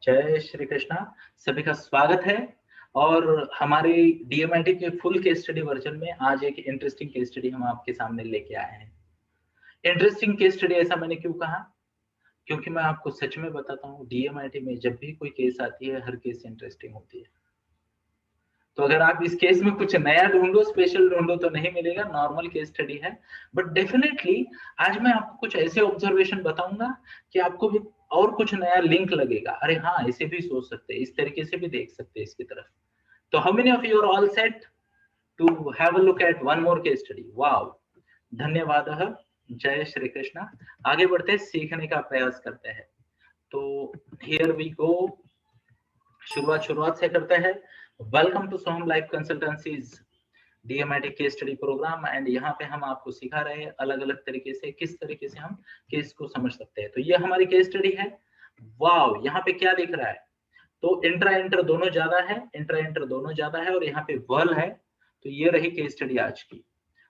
जय श्री कृष्णा। सभी का स्वागत है। और हमारी डीएमआईटी के फुल केस स्टडी वर्जन में आज एक इंटरेस्टिंग केस स्टडी हम आपके सामने लेके आए हैं। इंटरेस्टिंग केस स्टडी ऐसा मैंने क्यों कहा? क्योंकि मैं आपको सच में बताता हूँ, डीएमआईटी में जब भी कोई केस आती है, हर केस इंटरेस्टिंग होती है। तो अगर आप इस केस में कुछ नया ढूंढो, स्पेशल ढूंढो तो नहीं मिलेगा, नॉर्मल केस स्टडी है। बट डेफिनेटली आज मैं आपको कुछ ऐसे ऑब्जर्वेशन बताऊंगा कि आपको भी और कुछ नया लिंक लगेगा। अरे हाँ, ऐसे भी सोच सकते हैं, इस तरीके से भी देख सकते हैं इसकी तरफ। तो how many of you are all set to have a look at one more case study? Wow, धन्यवाद। जय श्री कृष्णा। आगे बढ़ते हैं, सीखने का प्रयास करते हैं। तो हियर वी गो। शुरुआत से करते हैं। Welcome to Soham life consultancies DMIT case study program. एंड यहाँ पे हम आपको सिखा रहे हैं अलग अलग तरीके से किस तरीके से हम केस को समझ सकते हैं। तो ये हमारी केस स्टडी है। वाव, यहाँ पे क्या दिख रहा है? तो इंट्रा इंटर दोनों ज्यादा है, इंट्रा इंटर दोनों ज्यादा है, और यहाँ पे वर्ल है। तो ये रही केस स्टडी आज की।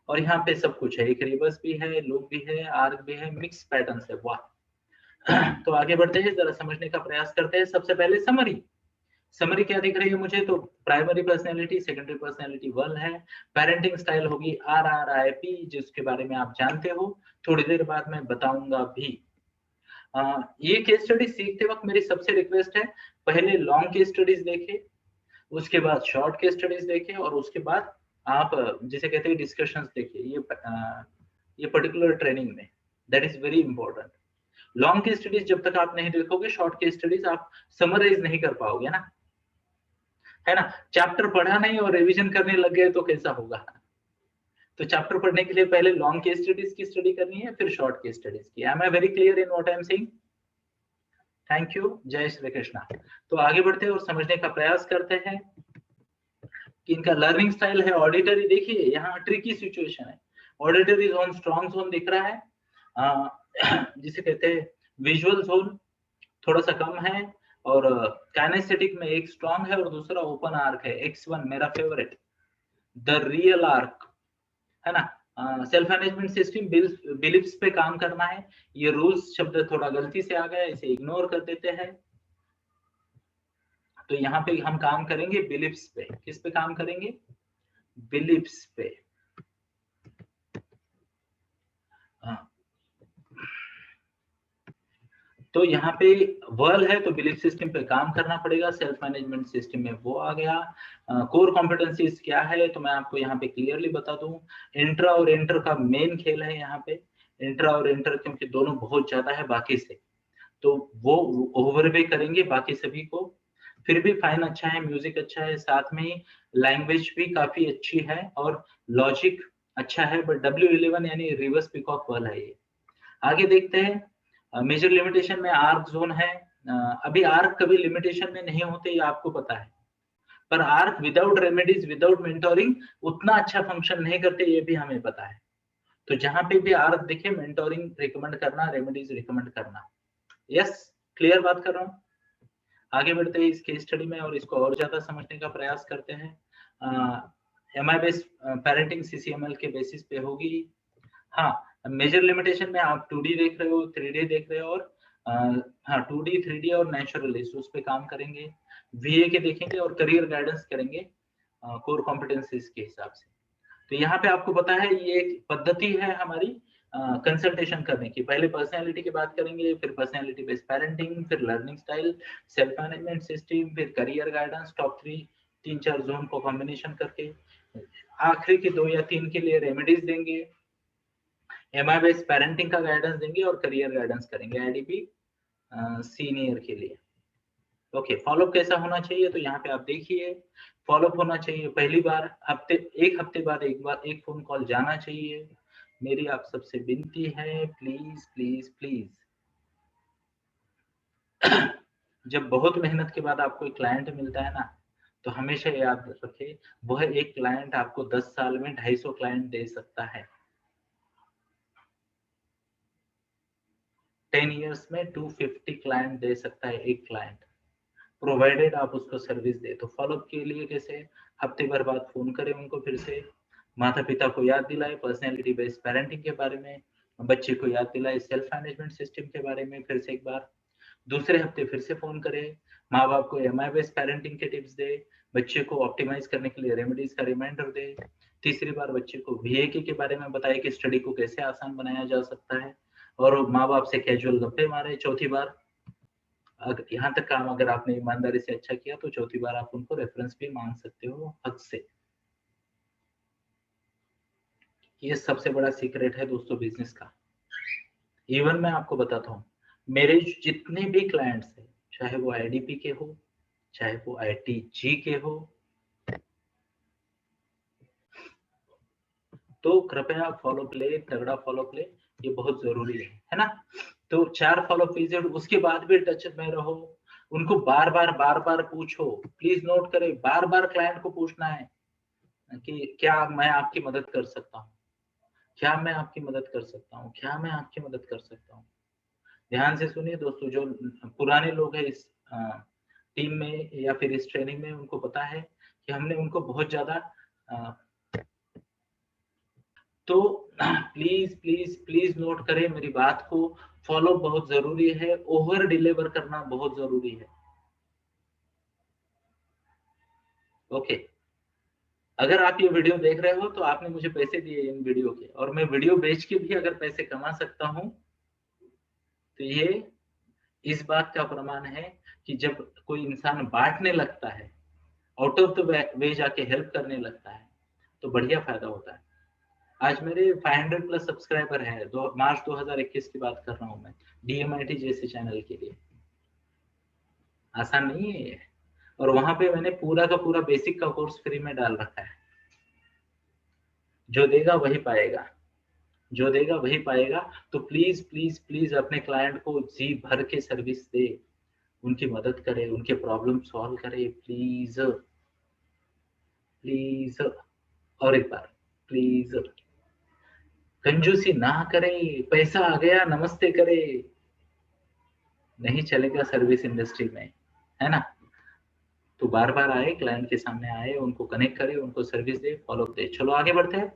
और यहाँ पे सब कुछ है, एक रिवर्स भी है, लूप भी है, आर्क भी है, मिक्स पैटर्न है। वाह। तो आगे बढ़ते हैं, जरा समझने का प्रयास करते हैं। सबसे पहले समरी क्या दिख रही है मुझे? तो प्राइमरी पर्सनैलिटी, सेकेंडरी पर्सनैलिटी वर्ल है। पेरेंटिंग स्टाइल होगी RRIP, जिसके बारे में आप जानते हो, थोड़ी देर बाद मैं बताऊंगा भी। ये केस स्टडी सीखते वक्त मेरी सबसे रिक्वेस्ट है, पहले लॉन्ग केस स्टडीज देखे, उसके बाद शॉर्ट केस स्टडीज देखे, और उसके बाद आप जिसे कहते हैं डिस्कशंस देखिए। ये पर्टिकुलर ट्रेनिंग में that is very important. Long case studies जब तक आप नहीं देखोगे, शॉर्ट केस स्टडीज आप समराइज नहीं कर पाओगे ना, है ना। चैप्टर पढ़ा नहीं और रिवीजन करने लग गए तो कैसा होगा? तो चैप्टर पढ़ने के लिए पहले लॉन्ग केस स्टडीज की स्टडी करनी है, फिर शॉर्ट केस स्टडीज की। Am I very clear in what I am saying? Thank you. जय श्री कृष्णा। तो आगे बढ़ते हैं और समझने का प्रयास करते हैं कि इनका लर्निंग स्टाइल है ऑडिटरी। देखिए यहाँ ट्रिकी सिचुएशन है। ऑडिटरी जोन स्ट्रॉन्ग जोन दिख रहा है, जिसे कहते हैं विजुअल जोन थोड़ा सा कम है, और काइनेस्थेटिक में एक स्ट्रॉन्ग है और दूसरा ओपन आर्क है। X1 मेरा फेवरेट, द रियल आर्क, है ना। सेल्फ मैनेजमेंट सिस्टम बिलीफ्स पे काम करना है। ये रूल्स शब्द थोड़ा गलती से आ गया, इसे इग्नोर कर देते हैं। तो यहाँ पे हम काम करेंगे बिलीफ्स पे। किस पे काम करेंगे? बिलीफ्स पे। तो यहाँ पे वर्ल है तो बिलीफ सिस्टम पे काम करना पड़ेगा। सेल्फ मैनेजमेंट सिस्टम में वो आ गया। कोर कॉम्पिटेंसीज क्या है तो मैं आपको यहाँ पे क्लियरली बता दूं। इंट्रा और इंटर का मेन खेल है यहाँ पे। इंट्रा और इंटर क्योंकि दोनों बहुत ज्यादा है बाकी से, तो वो ओवरवे करेंगे बाकी सभी को। फिर भी फाइन अच्छा है, म्यूजिक अच्छा है, साथ में ही लैंग्वेज भी काफी अच्छी है और लॉजिक अच्छा है। बट W11 यानी रिवर्स पिकॉक वर्ल है ये। आगे देखते हैं। मेजर लिमिटेशन में आर्क जोन है। अभी आर्क कभी लिमिटेशन में नहीं होते, ये आपको पता है, पर arc without remedies, without mentoring उतना अच्छा फंक्शन नहीं करते, ये भी हमें पता है। तो जहां पे भी आर्क दिखे, मेंटोरिंग रिकमेंड करना, रेमेडीज रिकमेंड करना। यस, क्लियर बात कर रहा हूँ। आगे बढ़ते हैं इस केस स्टडी में और इसको और ज्यादा समझने का प्रयास करते हैं। MI बेस्ड पेरेंटिंग CCML के बेसिस पे होगी। हाँ, मेजर लिमिटेशन में आप 2D देख रहे हो, 3D देख रहे हो, और हाँ 2D 3D और नेचुरलिस्ट उस पे काम करेंगे। VA के देखेंगे और करियर गाइडेंस करेंगे कोर कॉम्पिटेंसीज के हिसाब से। तो यहाँ पे आपको पता है ये एक पद्धति है हमारी कंसल्टेशन करने की। पहले पर्सनैलिटी की बात करेंगे, फिर पर्सनैलिटी बेस्ड पेरेंटिंग, फिर learning style, self management system, फिर करियर गाइडेंस, टॉप 3 4 जोन को कॉम्बिनेशन करके आखिरी के 2 या 3 के लिए रेमेडीज देंगे। MI बेस्ड पेरेंटिंग का गाइडेंस देंगे और करियर गाइडेंस करेंगे IDP सीनियर के लिए। ओके, फॉलोअप कैसा होना चाहिए? तो यहाँ पे आप देखिए, फॉलोअप होना चाहिए पहली बार एक हफ्ते बाद एक फोन कॉल जाना चाहिए। मेरी आप सबसे विनती है, प्लीज प्लीज प्लीज। जब बहुत मेहनत के बाद आपको एक क्लाइंट मिलता है ना, तो हमेशा याद रखे, वह एक क्लाइंट आपको 10 साल में 250 क्लाइंट दे सकता है। 10 इयर्स में 250 क्लाइंट दे सकता है एक क्लाइंट, प्रोवाइडेड आप उसको सर्विस दे। तो फॉलोअप के लिए कैसे? हफ्ते भर बाद फोन करें उनको, फिर से माता पिता को याद दिलाए पर्सनैलिटी बेस्ड पेरेंटिंग के बारे में, बच्चे को याद दिलाए सेल्फ मैनेजमेंट सिस्टम के बारे में फिर से एक बार। दूसरे हफ्ते फिर से फोन करे, माँ बाप को एमआई बेस्ड पेरेंटिंग के टिप्स दे, बच्चे को ऑप्टिमाइज करने के लिए रेमेडीज का रिमाइंडर दे, तीसरी बार बच्चे को वीएके के बारे में बताए कि स्टडी को कैसे आसान बनाया जा सकता है, और माँ बाप से कैजुअल गप्पे मारे। चौथी बार यहाँ तक काम अगर आपने ईमानदारी से अच्छा किया तो चौथी बार आप उनको रेफरेंस भी मांग सकते हो हक से। ये सबसे बड़ा सीक्रेट है दोस्तों बिजनेस का। इवन मैं आपको बताता हूँ, मेरे जितने भी क्लाइंट्स हैं, चाहे वो आईडीपी के हो, चाहे वो आईटीजी के हो, तो कृपया फॉलो प्ले, तगड़ा फॉलो प्ले, ये बहुत जरूरी है ना। तो 4 फॉलो कीजिए, उसके बाद भी टच में रहो, उनको बार बार पूछो। प्लीज नोट करें, बार बार क्लाइंट को पूछना है कि क्या मैं आपकी मदद कर सकता हूँ, क्या मैं आपकी मदद कर सकता हूँ, क्या मैं आपकी मदद कर सकता हूँ। ध्यान से सुनिए दोस्तों, जो पुराने लोग हैं इस टीम में या फिर इस ट्रेनिंग में, उनको पता है कि हमने उनको बहुत ज्यादा तो प्लीज प्लीज प्लीज नोट करें मेरी बात को, फॉलो बहुत जरूरी है, ओवर डिलीवर करना बहुत जरूरी है। ओके, अगर आप ये वीडियो देख रहे हो तो आपने मुझे पैसे दिए इन वीडियो के, और मैं वीडियो बेच के भी अगर पैसे कमा सकता हूँ, तो ये इस बात का प्रमाण है कि जब कोई इंसान बांटने लगता है, आउट ऑफ द वे जाके हेल्प करने लगता है, तो बढ़िया फायदा होता है। आज मेरे 500 प्लस सब्सक्राइबर हैं, मार्च 2021 की बात कर रहा हूँ मैं, डीएमआईटी जैसे चैनल के लिए। आसान नहीं है ये, और वहां पे मैंने पूरा का पूरा बेसिक का कोर्स फ्री में डाल रखा है। जो देगा वही पाएगा, जो देगा वही पाएगा। तो प्लीज प्लीज प्लीज अपने क्लाइंट को जी भर के सर्विस दे, उनकी मदद करे, उनके प्रॉब्लम सॉल्व करे, प्लीज प्लीज। और एक बार प्लीज, कंजूसी ना करे, पैसा आ गया नमस्ते करे, नहीं चलेगा सर्विस इंडस्ट्री में, है ना। तो बार बार आए, क्लाइंट के सामने आए, उनको कनेक्ट करे, उनको सर्विस दे, फॉलो दे। चलो आगे बढ़ते हैं।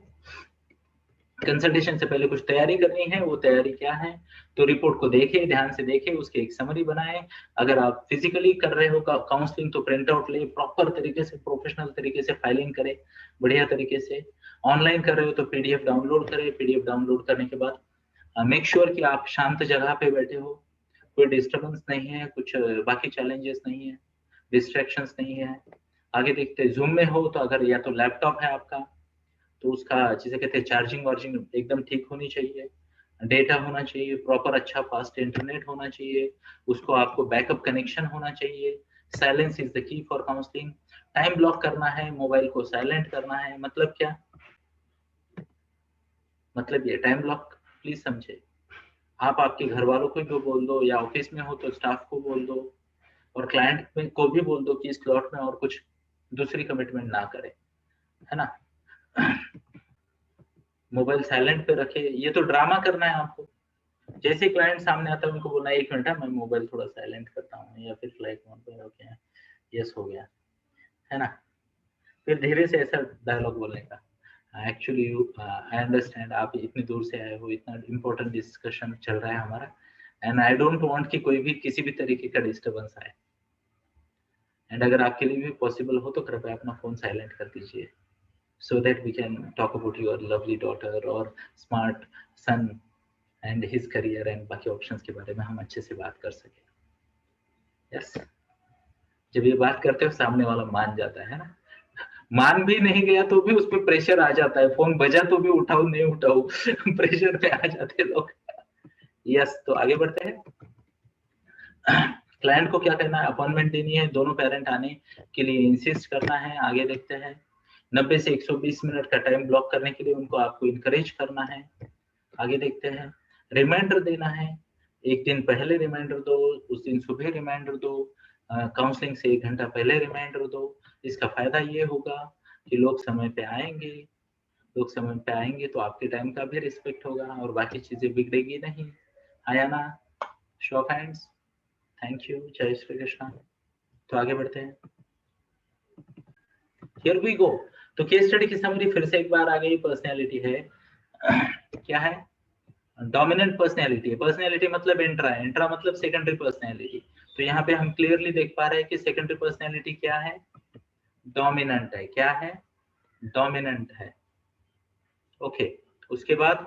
कंसल्टेशन से पहले कुछ तैयारी करनी है, वो तैयारी क्या है, तो रिपोर्ट को देखे, ध्यान से देखे, उसकी एक समरी बनाए। अगर आप फिजिकली कर रहे हो काउंसलिंग तो प्रिंट आउट ले, प्रॉपर तरीके से, प्रोफेशनल तरीके से फाइलिंग करे, बढ़िया तरीके से। ऑनलाइन कर रहे हो तो पीडीएफ डाउनलोड करे, पीडीएफ डाउनलोड करने के बाद मेक श्योर कि आप शांत जगह पे बैठे हो, कोई डिस्टर्बेंस नहीं है, कुछ बाकी चैलेंजेस नहीं है, डिस्ट्रैक्शंस नहीं है। आगे देखते हैं, जूम में हो तो अगर या तो लैपटॉप है आपका, तो उसका जिसे कहते हैं चार्जिंग वार्जिंग एकदम ठीक होनी चाहिए, डेटा होना चाहिए प्रॉपर, अच्छा फास्ट इंटरनेट होना चाहिए, उसको आपको बैकअप कनेक्शन होना चाहिए। Silence is the key for counselling. Time block करना है, मोबाइल को साइलेंट करना है। मतलब क्या, मतलब ये टाइम ब्लॉक प्लीज समझे। आप आपके घर वालों को भी बोल दो, या ऑफिस में हो तो स्टाफ को बोल दो, और क्लाइंट को भी बोल दो कि इस स्लॉट में और कुछ दूसरी कमिटमेंट ना करे, है ना। मोबाइल साइलेंट पे रखे, ये तो ड्रामा करना है आपको। जैसे क्लाइंट सामने आता है उनको बोलना है 1 मिनट है, मैं मोबाइल थोड़ा साइलेंट करता हूँ, या फिर फ्लाइट मोड पे ओके यस हो गया, है ना। फिर धीरे से ऐसा डायलॉग बोलने का, एक्चुअली आई अंडरस्टैंड आप इतनी दूर से आए हो, इतना इम्पोर्टेंट डिस्कशन चल रहा है हमारा, एंड आई डोंट वांट कि कोई भी किसी भी तरीके का डिस्टर्बेंस आए, एंड अगर आपके लिए भी पॉसिबल हो तो कृपया अपना फोन साइलेंट कर दीजिए, so that we can talk about your lovely daughter or smart son and his career and बाकी ऑप्शंस के बारे में हम अच्छे से बात कर सके। यस, जब ये बात करते हो सामने वाला मान जाता है ना, मान भी नहीं गया तो भी उस पर प्रेशर आ जाता है, फोन बजा तो भी उठाओ नहीं उठाओ प्रेशर पे आ जाते हैं लोग। यस, तो आगे बढ़ते हैं। क्लाइंट को क्या करना है, अपॉइंटमेंट देनी है, दोनों पेरेंट आने के लिए इंसिस्ट करना है। आगे देखते हैं, 90 से 120 मिनट का टाइम ब्लॉक करने के लिए उनको आपको इनकरेज करना है। आगे देखते हैं, रिमाइंडर देना है, एक दिन पहले रिमाइंडर दो, उस दिन सुबह रिमाइंडर दो, काउंसलिंग से 1 घंटा पहले रिमाइंडर दो। इसका फायदा ये होगा कि लोग समय पे आएंगे, लोग समय पे आएंगे तो आपके टाइम का भी रिस्पेक्ट होगा और बाकी चीजें बिगड़ेगी नहीं। आया ना, show off hands, thank you, जय श्री कृष्ण। तो आगे बढ़ते हैं, हियर वी गो। तो केस स्टडी की समरी फिर से एक बार आ गई, पर्सनैलिटी है क्या है, डोमिनेंट पर्सनैलिटी है, पर्सनैलिटी मतलब इंट्रा है, इंट्रा मतलब सेकेंडरी पर्सनैलिटी। तो यहाँ पे हम क्लियरली देख पा रहे हैं कि सेकेंडरी पर्सनैलिटी क्या है, डोमिनेंट है। क्या है, डोमिनेंट है। ओके, उसके बाद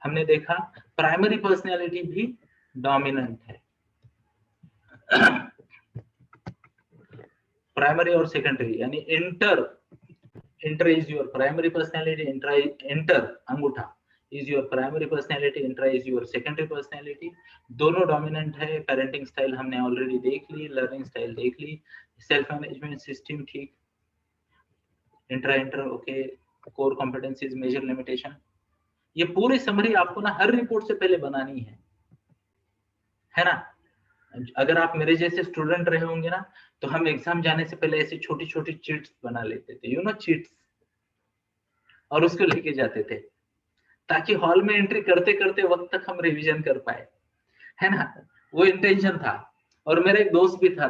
हमने देखा प्राइमरी पर्सनैलिटी भी डोमिनेंट है। प्राइमरी और सेकेंडरी यानी inter is your primary personality, inter अंगूठा is your primary personality, intra is your secondary personality. दोनों डोमिनेंट है। पेरेंटिंग स्टाइल हमने ऑलरेडी देख ली, लर्निंग स्टाइल देख ली, सेल्फ मैनेजमेंट सिस्टम ठीक, intra inter okay, core competencies, major limitation. ये पूरी समरी आपको ना हर रिपोर्ट से पहले बनानी है ना। अगर आप मेरे जैसे स्टूडेंट रहे होंगे ना, तो हम एग्जाम जाने से पहले ऐसी छोटी छोटी चीट्स बना लेते थे, यू नो चीट्स, और उसको लेके जाते थे ताकि हॉल में एंट्री करते करते वक्त तक हम रिवीजन कर पाए, है ना। वो इंटेंशन था। और मेरा एक दोस्त भी था,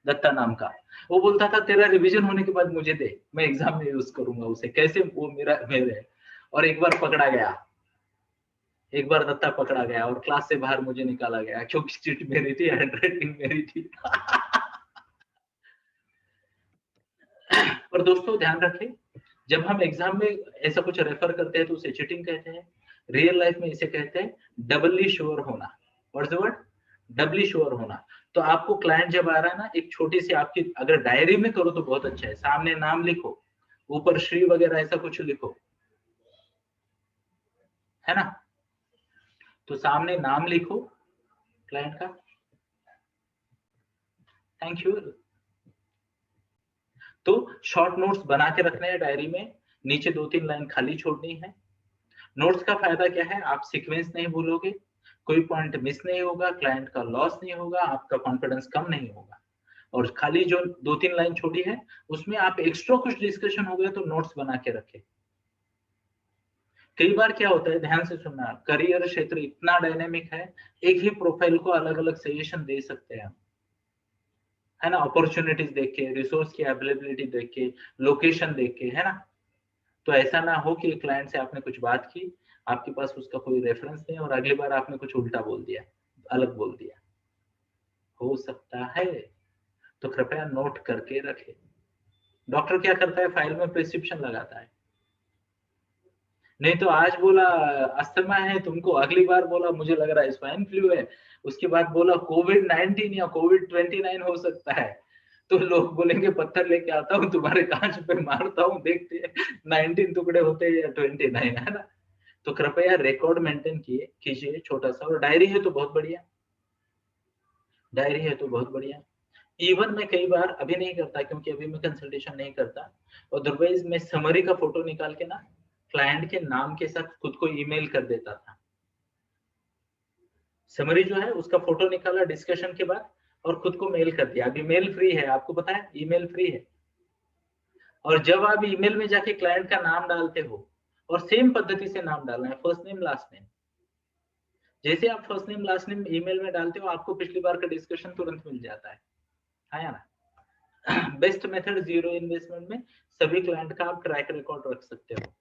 दत्ता नाम का। वो बोलता था तेरा रिवीजन होने के बाद मुझे दे, मैं एग्जाम में यूज करूंगा उसे। कैसे, वो मेरे। और एक बार पकड़ा गया, एक बार दत्ता पकड़ा गया और क्लास से बाहर मुझे निकाला गया क्योंकि चिट मेरी थी, हैंडराइटिंग मेरी थी। पर दोस्तों ध्यान रखें, जब हम एग्जाम में ऐसा कुछ रेफर करते हैं तो उसे चीटिंग कहते हैं। रियल लाइफ में इसे कहते हैं डबली श्योर होना। What's the word, Dabali sure होना। तो आपको क्लाइंट जब आ रहा है ना, एक छोटी सी आपकी अगर डायरी में करो तो बहुत अच्छा है, सामने नाम लिखो, ऊपर श्री वगैरह ऐसा कुछ लिखो, है ना। तो सामने नाम लिखो क्लाइंट का, थैंक यू। तो शॉर्ट नोट्स बना के रखने हैं डायरी में, नीचे 2-3 लाइन खाली छोड़नी है। नोट्स का फायदा क्या है, आप सीक्वेंस नहीं भूलोगे, कोई पॉइंट मिस नहीं होगा, क्लाइंट का लॉस नहीं होगा, आपका कॉन्फिडेंस कम नहीं होगा। और खाली जो 2-3 लाइन छोड़ी है उसमें आप एक्स्ट्रा कुछ डिस्कशन हो गया तो नोट्स बना के रखे। कई बार क्या होता है, ध्यान से सुनना, करियर क्षेत्र इतना डायनेमिक है, एक ही प्रोफाइल को अलग अलग सजेशन दे सकते हैं, है ना। अपॉर्चुनिटीज देख के, रिसोर्स की अवेलेबिलिटी देख के, लोकेशन देख के, है ना। तो ऐसा ना हो कि क्लाइंट से आपने कुछ बात की, आपके पास उसका कोई रेफरेंस नहीं और अगली बार आपने कुछ उल्टा बोल दिया, अलग बोल दिया, हो सकता है। तो कृपया नोट करके रखें। डॉक्टर क्या करता है, फाइल में प्रिस्क्रिप्शन लगाता है। नहीं तो आज बोला अस्थमा है तुमको, अगली बार बोला मुझे लग रहा है स्वाइन फ्लू है, उसके बाद बोला कोविड-19 या कोविड-29 हो सकता है। तो लोग बोलेंगे पत्थर लेके आता हूँ तुम्हारे कांच पे मारता हूँ, देखते हैं 19 टुकड़े होते हैं या 29, है ना। तो कृपया रिकॉर्ड मेंटेन कीजिए छोटा सा, और डायरी है तो बहुत बढ़िया, डायरी है तो बहुत बढ़िया। इवन मैं कई बार अभी नहीं करता क्योंकि अभी मैं कंसल्टेशन नहीं करता, अदरवाइज मैं समरी का फोटो निकाल के ना क्लाइंट के नाम के साथ खुद को ईमेल कर देता था। समरी जो है उसका फोटो निकाला डिस्कशन के बाद और खुद को मेल कर दिया। अभी मेल फ्री है, आपको पता है ईमेल फ्री है। और जब आप ईमेल में जाके क्लाइंट का नाम डालते हो, और सेम पद्धति से नाम डालना है, फर्स्ट नेम लास्ट नेम। जैसे आप first name last name email में डालते हो, आपको पिछली बार का डिस्कशन तुरंत मिल जाता है ना। बेस्ट मेथड जीरो इन्वेस्टमेंट में सभी क्लाइंट का आप ट्रैक रिकॉर्ड रख सकते हो।